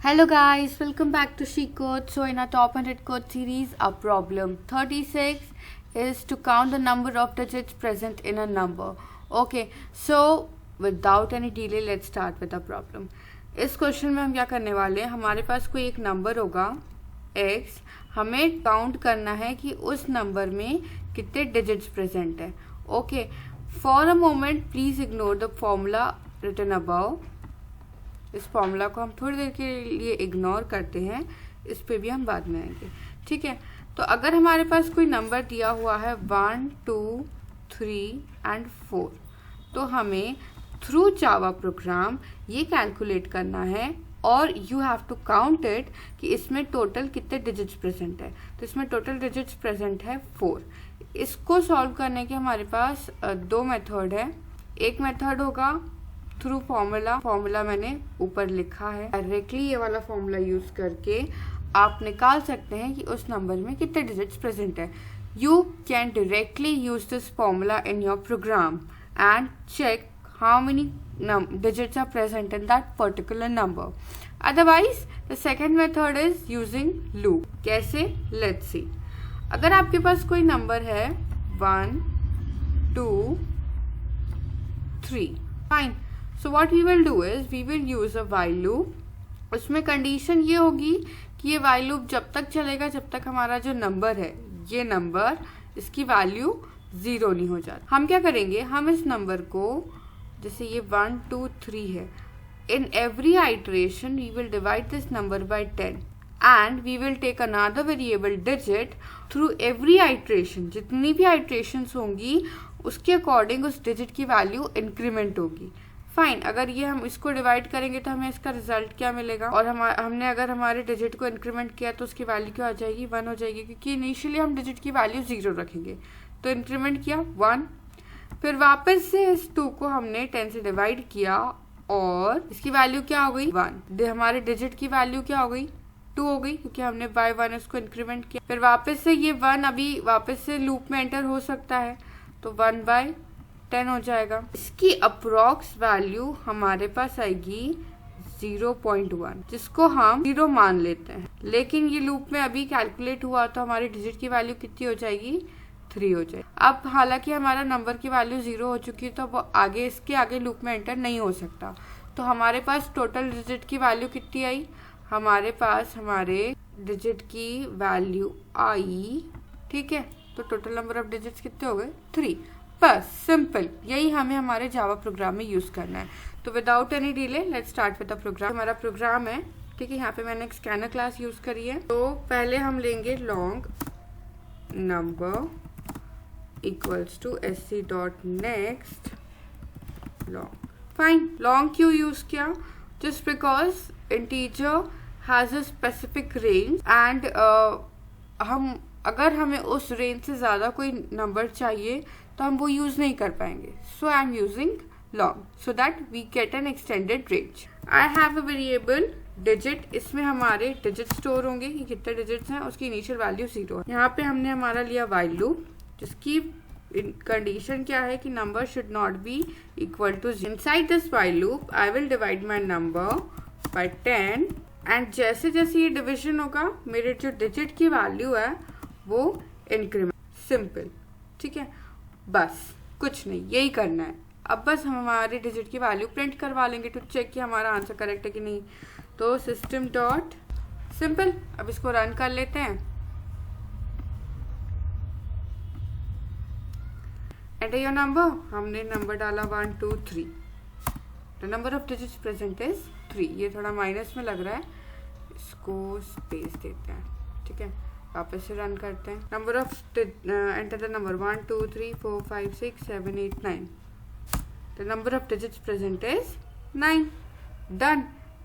Hello guys, welcome back to She Code. So in our top 100 code series, our problem 36 is to count the number of digits present in a number. Okay, so without any delay, let's start with the problem. इस question में हम क्या करने वाले हैं, हमारे पास कोई एक नंबर होगा x, हमें काउंट करना है कि उस नंबर में कितने डिजिट्स प्रेजेंट है. Okay, for a moment please ignore the formula written above. इस फॉर्मूला को हम थोड़ी देर के लिए इग्नोर करते हैं, इस पे भी हम बाद में आएंगे. ठीक है, तो अगर हमारे पास कोई नंबर दिया हुआ है 1, 2, 3 एंड 4, तो हमें थ्रू जावा प्रोग्राम ये कैलकुलेट करना है और you have to count it कि इसमें टोटल कितने डिजिट्स प्रेजेंट है. तो इसमें टोटल डिजिट्स प्रेजेंट है 4. इसको सॉल्व करने के हमारे पास दो मेथड है. एक मेथड होगा थ्रू फॉर्मूला मैंने ऊपर लिखा है. डायरेक्टली ये वाला फॉर्मूला यूज करके आप निकाल सकते हैं कि उस नंबर में कितने डिजिट्स प्रेजेंट है. You can directly use this formula in your program and check how many digits are present in that particular number. Otherwise, the second method is using loop. कैसे? Let's see. अगर आपके पास कोई number है 1, 2, 3, fine. So what we will do is we will use a while loop. उसमें condition ये होगी कि ये while loop जब तक चलेगा जब तक हमारा जो नंबर है, ये नंबर, इसकी वैल्यू 0 नहीं हो जाती. हम क्या करेंगे, हम इस नंबर को, जैसे ये 1, 2, 3 है, in every iteration we will divide this number by 10 and we will take another variable digit through every iteration. जितनी भी आइटरेशंस होंगी उसके अकॉर्डिंग उस डिजिट की वैल्यू इंक्रीमेंट होगी. फाइन, अगर ये हम इसको डिवाइड करेंगे तो हमें इसका रिजल्ट क्या मिलेगा, और हमने अगर हमारे डिजिट को इंक्रीमेंट किया तो उसकी वैल्यू क्या हो जाएगी, 1 हो जाएगी, क्योंकि इनिशियली हम डिजिट की वैल्यू 0 रखेंगे. तो इंक्रीमेंट किया 1, फिर वापस से इस 2 को हमने 10 से डिवाइड किया और इसकी वैल्यू क्या हो गई, 1. हमारे डिजिट की वैल्यू क्या हो गई, 2 हो गई, क्योंकि हमने बाय 1 इसको इंक्रीमेंट किया. फिर वापस से ये 1 अभी वापस से लूप में एंटर हो सकता है, तो 1/10 हो जाएगा. इसकी अप्रोक्स वैल्यू हमारे पास आएगी 0.1, जिसको हम 0 मान लेते हैं. लेकिन ये लूप में अभी कैलकुलेट हुआ तो हमारी डिजिट की वैल्यू कितनी हो जाएगी, 3 हो जाए. अब हालांकि हमारा नंबर की वैल्यू 0 हो चुकी है तो वो आगे इसके आगे लूप में एंटर नहीं हो सकता. तो हमारे पास टोटल डिजिट की वैल्यू कितनी आई, हमारे पास हमारे डिजिट की वैल्यू आई. ठीक है, तो टोटल नंबर ऑफ डिजिट्स कितने हो गए, 3. बस सिंपल, यही हमें हमारे जावा प्रोग्राम में यूज करना है. तो without any delay let's start with the program. हमारा प्रोग्राम है, ठीक है, यहाँ पे मैंने एक स्कैनर क्लास यूज करी है. तो पहले हम लेंगे long number equals to sc.next long. Fine, long क्यों यूज किया, just because integer has a specific range and अगर हमें उस रेंज से ज्यादा कोई नंबर चाहिए तो हम वो यूज नहीं कर पाएंगे. So I am using long so that we get an extended range. I have a variable digit, इसमें हमारे डिजिट स्टोर होंगे कि कितने डिजिट्स हैं, उसकी इनिशियल वैल्यू 0 है. यहाँ पे हमने हमारा लिया while loop, जिसकी कंडीशन क्या है कि number should not be equal to 0. Inside this while loop I will divide my number by 10 and जैसे जैसे ये डिविजन होगा मेरे जो डिजिट की वैल्यू है वो इंक्रीमेंट. सिंपल, ठीक है, बस कुछ नहीं, यही करना है. अब बस हम हमारे डिजिट की वैल्यू प्रिंट करवा लेंगे टू चेक कि हमारा आंसर करेक्ट है कि नहीं. तो सिस्टम डॉट सिंपल, अब इसको रन कर लेते हैं. एंटर योर नंबर, हमने नंबर डाला 1, 2, 3. The number of digits present is 3. ये थोड़ा माइनस में लग रहा है, इसको स्पेस देते हैं. ठीक है, वापस से रन करते हैं. Number of enter the number 1, 2, 3, 4, 5, 6, 7, 8, 9. The number of digits present is 9. Done,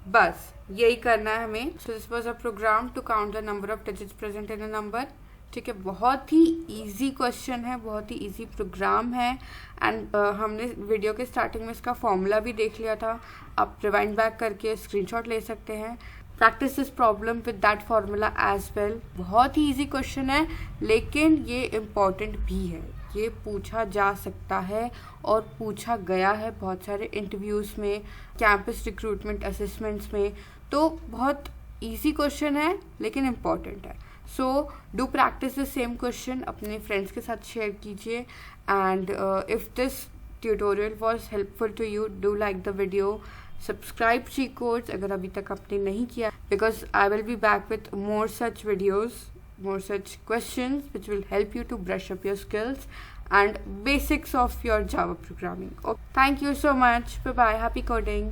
बस यही करना है हमें. So this was a program to count the number of digits present in a number. ठीक है, बहुत ही इजी क्वेश्चन है, बहुत ही इजी प्रोग्राम है. एंड हमने वीडियो के स्टार्टिंग में इसका फॉर्मूला भी देख लिया था. आप रिवाइंड बैक करके स्क्रीनशॉट ले सकते हैं. Practice this problem with that formula as well. बहुत ही इजी क्वेश्चन है लेकिन ये इम्पॉर्टेंट भी है. ये पूछा जा सकता है और पूछा गया है बहुत सारे इंटरव्यूज़ में, कैंपस रिक्रूटमेंट असेसमेंट्स में. तो बहुत ईजी क्वेश्चन है लेकिन इम्पॉर्टेंट है. So do practice the same question, अपने फ्रेंड्स के साथ शेयर कीजिए. And if this tutorial was helpful to you, do like the video, subscribe ची कोर्स अगर अभी तक आपने नहीं किया, because I will be back with more such videos, more such questions which will help you to brush up your skills and basics of your Java programming. Okay. Thank you so much. Bye bye. Happy coding.